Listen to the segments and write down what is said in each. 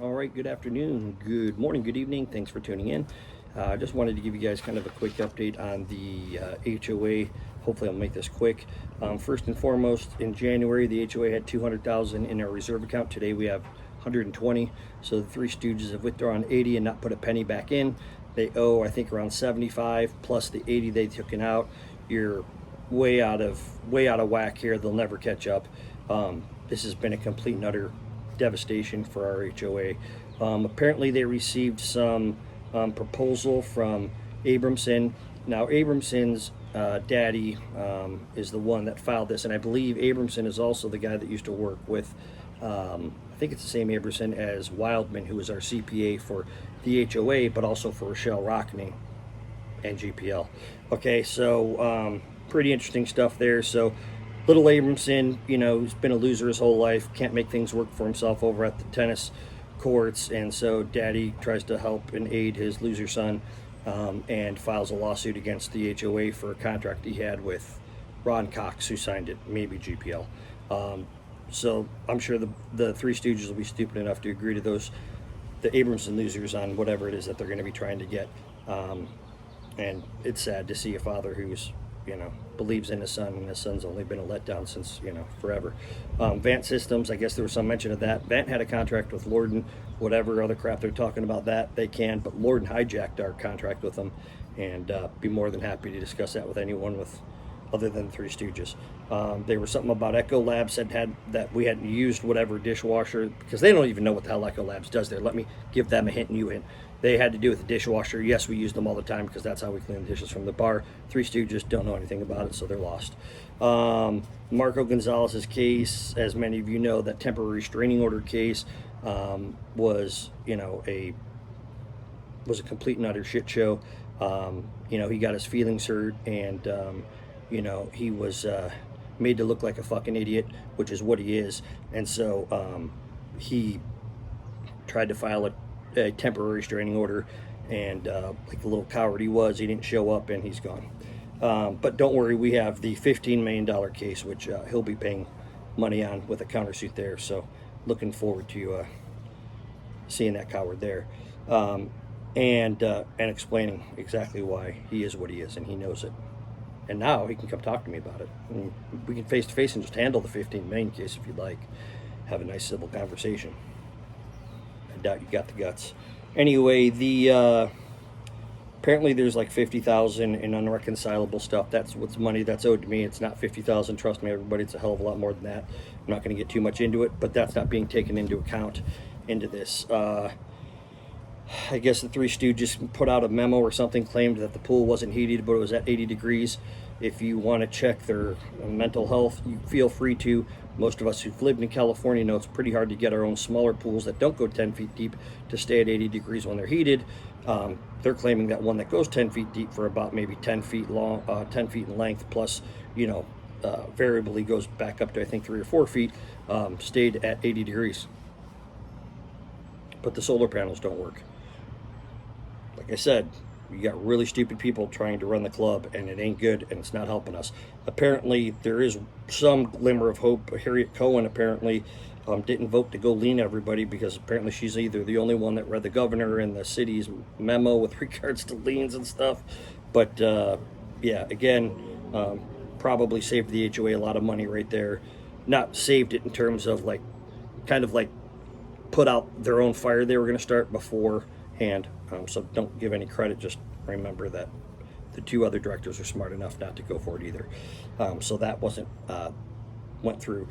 All right, good afternoon, good morning, good evening. Thanks for tuning in. I just wanted to give you guys kind of a quick update on the HOA. Hopefully I'll make this quick. First and foremost, in January, the HOA had 200,000 in our reserve account. Today we have 120. So the Three Stooges have withdrawn 80 and not put a penny back in. They owe, I think, around 75 plus the 80 they took out. You're way out of whack here. They'll never catch up. This has been a complete and utter devastation for our HOA. Apparently they received some proposal from Abramson. Now Abramson's daddy is the one that filed this, and I believe Abramson is also the guy that used to work with I think it's the same Abramson as Wildman, who was our CPA for the HOA, but also for Rochelle Rockney and GPL. Okay, so pretty interesting stuff there. So little Abramson, you know, who's been a loser his whole life, can't make things work for himself over at the tennis courts, and so daddy tries to help and aid his loser son, and files a lawsuit against the HOA for a contract he had with Ron Cox, who signed it, maybe GPL. So I'm sure the Three Stooges will be stupid enough to agree to the Abramson losers on whatever it is that they're going to be trying to get. And it's sad to see a father who's, you know, believes in his son, and his son's only been a letdown since, you know, forever. Vance Systems, I guess there was some mention of that. Vance had a contract with Lorden, whatever other crap they're talking about that, they can, but Lorden hijacked our contract with them, and be more than happy to discuss that with anyone other than the Three Stooges. There was something about Echo Labs that we hadn't used whatever dishwasher, because they don't even know what the hell Echo Labs does there. Let me give them a hint and you a hint. They had to do with the dishwasher. Yes, we use them all the time because that's how we clean the dishes from the bar. Three Stooges don't know anything about it, so they're lost. Marco Gonzalez's case, as many of you know, that temporary restraining order case was, you know, a complete and utter shit show. You know, he got his feelings hurt, and you know, he was made to look like a fucking idiot, which is what he is. And so he tried to file a temporary restraining order, and like the little coward he was, he didn't show up, and he's gone. But don't worry, we have the $15 million case, which he'll be paying money on with a countersuit there. So looking forward to seeing that coward there, and explaining exactly why he is what he is, and he knows it. And now he can come talk to me about it. And we can face to face and just handle the 15 million case if you'd like. Have a nice civil conversation. I doubt you got the guts. Anyway, apparently there's like 50,000 in unreconcilable stuff. That's what's money that's owed to me. It's not 50,000. Trust me, everybody. It's a hell of a lot more than that. I'm not going to get too much into it, but that's not being taken into account into this. I guess the Three Stooges put out a memo or something, claimed that the pool wasn't heated, but it was at 80 degrees. If you want to check their mental health, you feel free to. Most of us who've lived in California know it's pretty hard to get our own smaller pools that don't go 10 feet deep to stay at 80 degrees when they're heated. They're claiming that one that goes 10 feet deep for about maybe 10 feet long, 10 feet in length, plus, you know, variably goes back up to, I think, 3 or 4 feet, stayed at 80 degrees. But the solar panels don't work. Like I said, you got really stupid people trying to run the club, and it ain't good, and it's not helping us. Apparently, there is some glimmer of hope. Harriet Cohen apparently didn't vote to go lean everybody, because apparently she's either the only one that read the governor and the city's memo with regards to liens and stuff. But yeah, again, probably saved the HOA a lot of money right there. Not saved it in terms of like, kind of like put out their own fire they were going to start beforehand. So don't give any credit, just remember that the two other directors are smart enough not to go for it either. So that went through.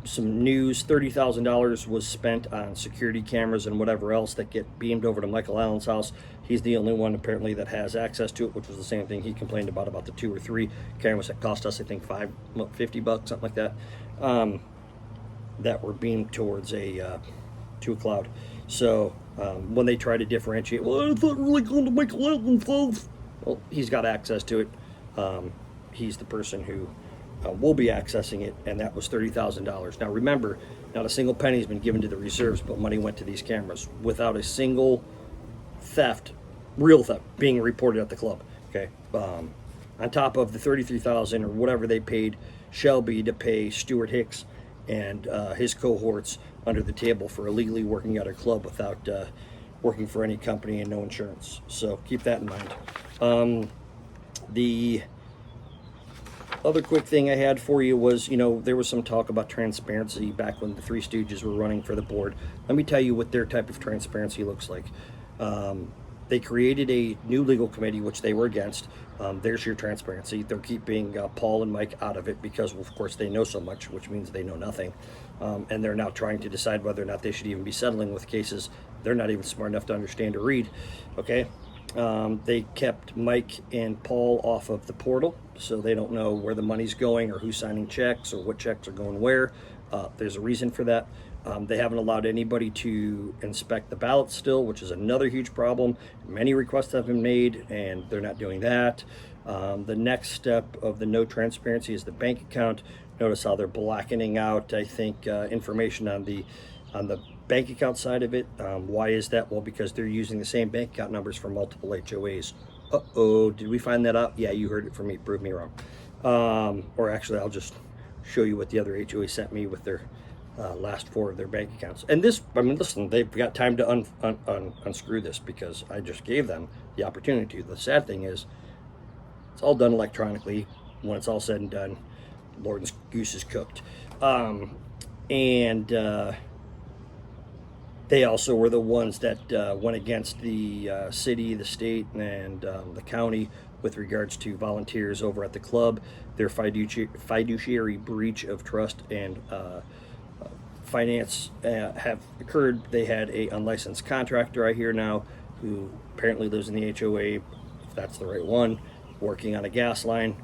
Some news, $30,000 was spent on security cameras and whatever else that get beamed over to Michael Allen's house. He's the only one apparently that has access to it, which was the same thing he complained about the 2 or 3 cameras that cost us, I think, $50, something like that, that were beamed towards to a cloud. So when they try to differentiate, well, I thought really going to Michael Allen's house. Well, he's got access to it. He's the person who will be accessing it, and that was $30,000. Now remember, not a single penny has been given to the reserves, but money went to these cameras without a single real theft being reported at the club. Okay, on top of the $33,000 or whatever they paid Shelby to pay Stuart Hicks and his cohorts under the table for illegally working at a club without working for any company and no insurance. So keep that in mind. The other quick thing I had for you was, there was some talk about transparency back when the Three Stooges were running for the board. Let me tell you what their type of transparency looks like. They created a new legal committee, which they were against. There's your transparency. They're keeping Paul and Mike out of it because, of course, they know so much, which means they know nothing. And they're now trying to decide whether or not they should even be settling with cases they're not even smart enough to understand or read. Okay? They kept Mike and Paul off of the portal, so they don't know where the money's going or who's signing checks or what checks are going where. There's a reason for that. They haven't allowed anybody to inspect the ballots still, which is another huge problem. Many requests have been made, and they're not doing that. The next step of the no transparency is the bank account. Notice how they're blackening out, I think, information on the bank account side of it. Why is that? Well, because they're using the same bank account numbers for multiple HOAs. Uh-oh, did we find that out? Yeah, you heard it from me. Prove me wrong. Or actually, I'll just show you what the other HOA sent me with their last 4 of their bank accounts. And this, listen, they've got time to unscrew this because I just gave them the opportunity to. The sad thing is, it's all done electronically. When it's all said and done, Lord's goose is cooked. They also were the ones that went against the city, the state, and the county with regards to volunteers over at the club. Their fiduciary breach of trust and finance have occurred. They had a unlicensed contractor, I hear now, who apparently lives in the HOA, if that's the right one, working on a gas line.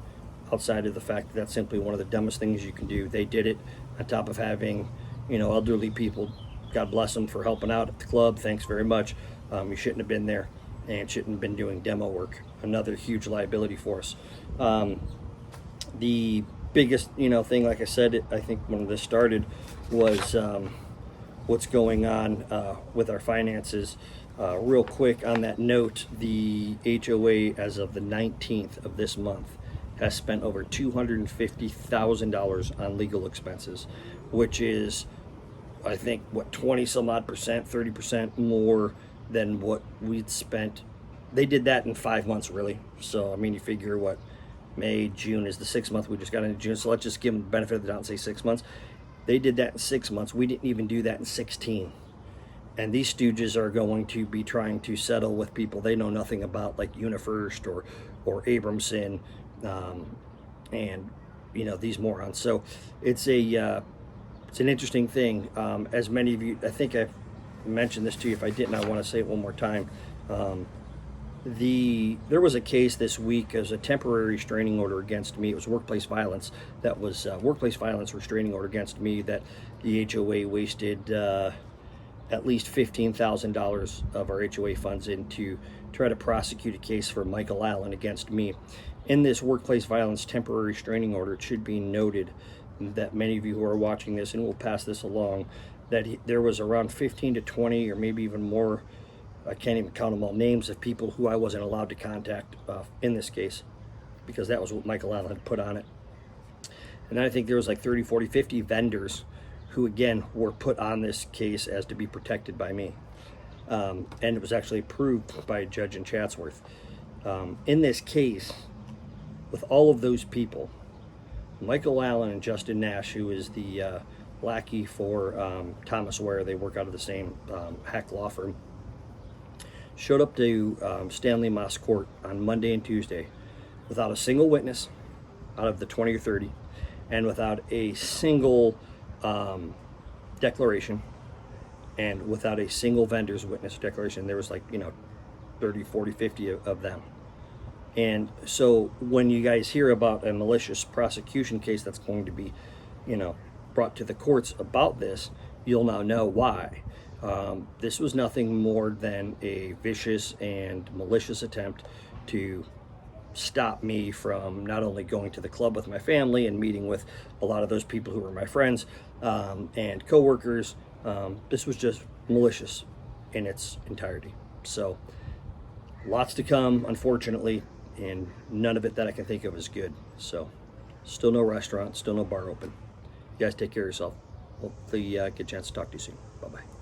Outside of the fact that that's simply one of the dumbest things you can do, they did it on top of having, elderly people. God bless them for helping out at the club. Thanks very much. You shouldn't have been there and shouldn't have been doing demo work. Another huge liability for us. The biggest, thing, like I said, I think when this started was what's going on with our finances. Real quick on that note, the HOA as of the 19th of this month has spent over $250,000 on legal expenses, which is, I think, 20 some odd percent, 30% more than what we'd spent. They did that in 5 months, really. So, you figure May, June is the 6th month. We just got into June. So let's just give them the benefit of the doubt and say 6 months. They did that in 6 months. We didn't even do that in 16. And these stooges are going to be trying to settle with people they know nothing about, like UniFirst or Abramson, and these morons. So it's an interesting thing. As many of you, I think I've mentioned this to you. If I didn't, I want to say it one more time. There was a case this week as a temporary restraining order against me. It was workplace violence. That was workplace violence restraining order against me that the HOA wasted at least $15,000 of our HOA funds in to try to prosecute a case for Michael Allen against me. In this workplace violence temporary restraining order, it should be noted that many of you who are watching this, and we'll pass this along, that there was around 15 to 20 or maybe even more, I can't even count them all, names of people who I wasn't allowed to contact in this case, because that was what Michael Allen had put on it. And then I think there was like 30, 40, 50 vendors who, again, were put on this case as to be protected by me. And it was actually approved by a judge in Chatsworth. In this case, with all of those people, Michael Allen and Justin Nash, who is the lackey for Thomas Ware, they work out of the same hack law firm, showed up to Stanley Most Court on Monday and Tuesday without a single witness out of the 20 or 30, and without a single declaration, and without a single vendor's witness declaration. There was 30, 40, 50 of them. And so when you guys hear about a malicious prosecution case that's going to be, brought to the courts about this, you'll now know why. This was nothing more than a vicious and malicious attempt to stop me from not only going to the club with my family and meeting with a lot of those people who were my friends and coworkers. This was just malicious in its entirety. So lots to come, unfortunately, and none of it that I can think of is good. So still no restaurant, still no bar open. You guys take care of yourself. hopefully get a chance to talk to you soon. Bye-bye.